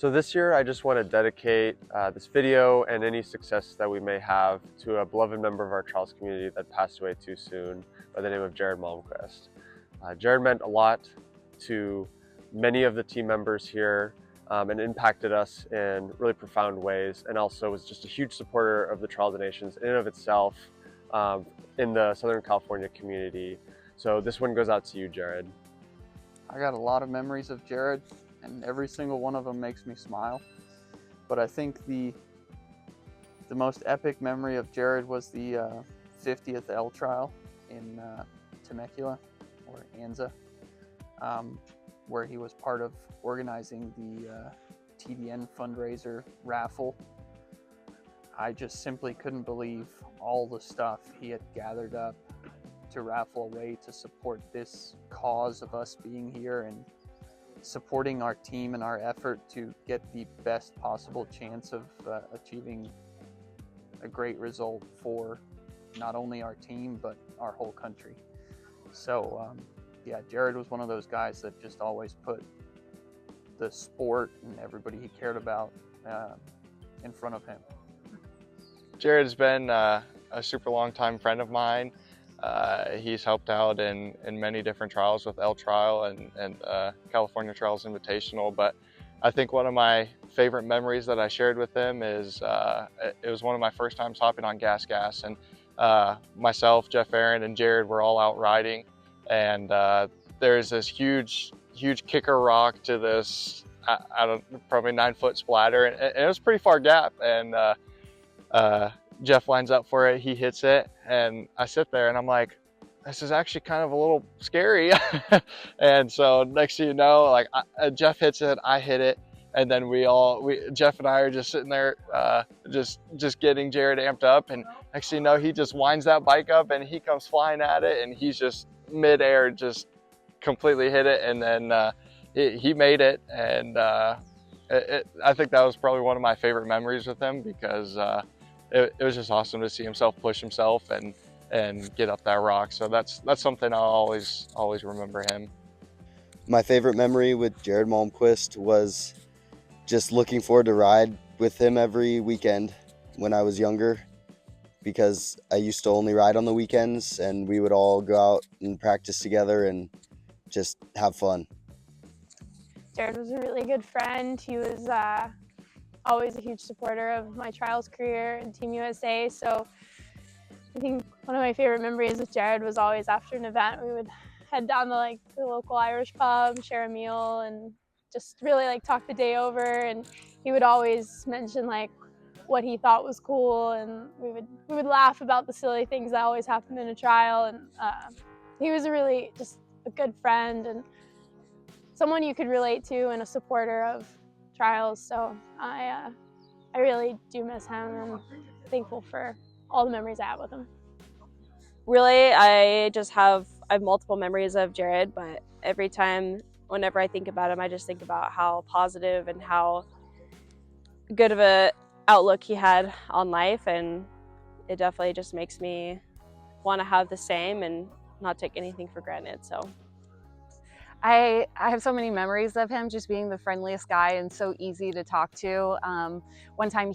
So this year I just want to dedicate this video and any success that we may have to a beloved member of our trials community that passed away too soon by the name of Jared Malmquist. Jared meant a lot to many of the team members here and impacted us in really profound ways, and also was just a huge supporter of the Trials of Nations in and of itself in the Southern California community. So this one goes out to you, Jared. I got a lot of memories of Jared, and every single one of them makes me smile. But I think the most epic memory of Jared was the 50th L trial in Temecula, or Anza, where he was part of organizing the TDN fundraiser raffle. I just simply couldn't believe all the stuff he had gathered up to raffle away to support this cause of us being here and supporting our team and our effort to get the best possible chance of achieving a great result for not only our team but our whole country. So yeah, Jared was one of those guys that just always put the sport and everybody he cared about in front of him. Jared's been a super long time friend of mine. He's helped out in many different trials with L Trial and California Trials Invitational, but I think one of my favorite memories that I shared with him is it was one of my first times hopping on Gas, and myself, Jeff Aaron, and Jared were all out riding, and there's this huge kicker rock to this, I don't, probably 9-foot splatter, and it was a pretty far gap, and Jeff lines up for it, he hits it, and I sit there and I'm like, this is actually kind of a little scary. And so next thing you know, like Jeff hits it, I hit it, and then Jeff and I are just sitting there just getting Jared amped up, and next thing you know, he just winds that bike up and he comes flying at it, and he's just midair just completely hit it, and then he made it, and I think that was probably one of my favorite memories with him, because it was just awesome to see himself push himself and get up that rock. So that's something I'll always remember him. My favorite memory with Jared Malmquist was just looking forward to ride with him every weekend when I was younger, because I used to only ride on the weekends, and we would all go out and practice together and just have fun. Jared was a really good friend. He was always a huge supporter of my trials career and Team USA. So I think one of my favorite memories with Jared was always after an event, we would head down to the local Irish pub, share a meal, and just really talk the day over. And he would always mention what he thought was cool, and we would laugh about the silly things that always happened in a trial. And he was really just a good friend and someone you could relate to and a supporter of trials. So I really do miss him, and thankful for all the memories I have with him. Really, I have multiple memories of Jared, but whenever I think about him, I just think about how positive and how good of a outlook he had on life, and it definitely just makes me want to have the same and not take anything for granted. So I have so many memories of him just being the friendliest guy and so easy to talk to. One time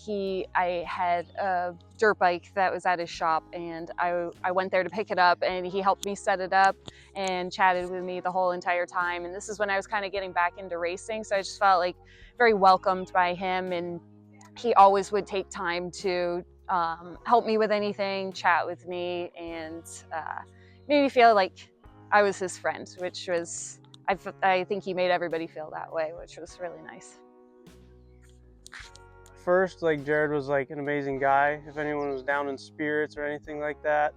I had a dirt bike that was at his shop, and I went there to pick it up, and he helped me set it up and chatted with me the whole entire time. And this is when I was kind of getting back into racing, so I just felt very welcomed by him, and he always would take time to help me with anything, chat with me, and made me feel like I was his friend, which was, I think he made everybody feel that way, which was really nice. First, Jared was an amazing guy. If anyone was down in spirits or anything like that,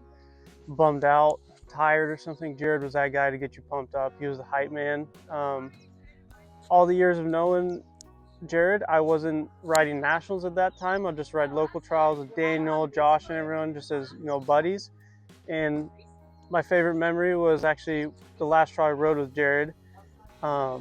bummed out, tired or something, Jared was that guy to get you pumped up. He was the hype man. All the years of knowing Jared, I wasn't riding nationals at that time. I'd just ride local trials with Daniel, Josh, and everyone, just as buddies. And my favorite memory was actually the last trial I rode with Jared. I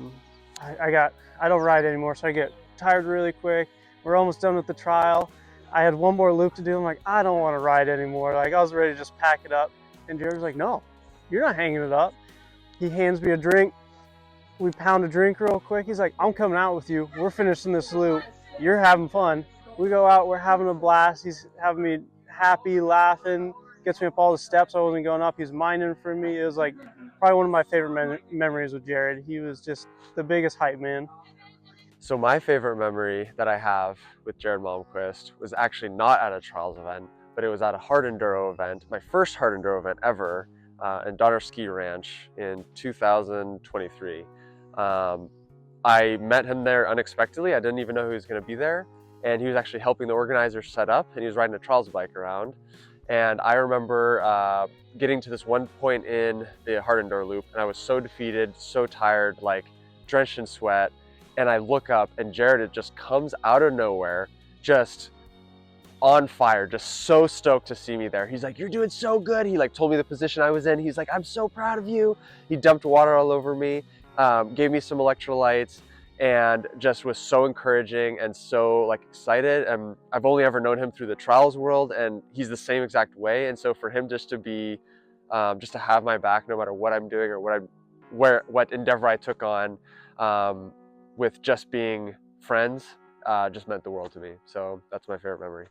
don't ride anymore, so I get tired really quick. We're almost done with the trial. I had one more loop to do. I'm like, I don't want to ride anymore. I was ready to just pack it up. And Jared was like, no, you're not hanging it up. He hands me a drink, We pound a drink real quick. He's like, I'm coming out with you. We're finishing this loop. You're having fun. We go out, we're having a blast. He's having me happy, laughing, gets me up all the steps I wasn't going up. He's minding for me. It was like probably one of my favorite memories with Jared. He was just the biggest hype man. So my favorite memory that I have with Jared Malmquist was actually not at a trials event, but it was at a hard enduro event, my first hard enduro event ever, in Donner Ski Ranch in 2023. I met him there unexpectedly. I didn't even know he was going to be there, and he was actually helping the organizers set up, and he was riding a trials bike around. And I remember getting to this one point in the hard enduro loop, and I was so defeated, so tired, like drenched in sweat. And I look up, and Jared just comes out of nowhere, just on fire, just so stoked to see me there. He's like, "You're doing so good." He like told me the position I was in. He's like, "I'm so proud of you." He dumped water all over me, gave me some electrolytes, and just was so encouraging and so like excited. And I've only ever known him through the trials world, and he's the same exact way. And so for him just to be, just to have my back no matter what I'm doing or what endeavor I took on, with just being friends, just meant the world to me. So that's my favorite memory.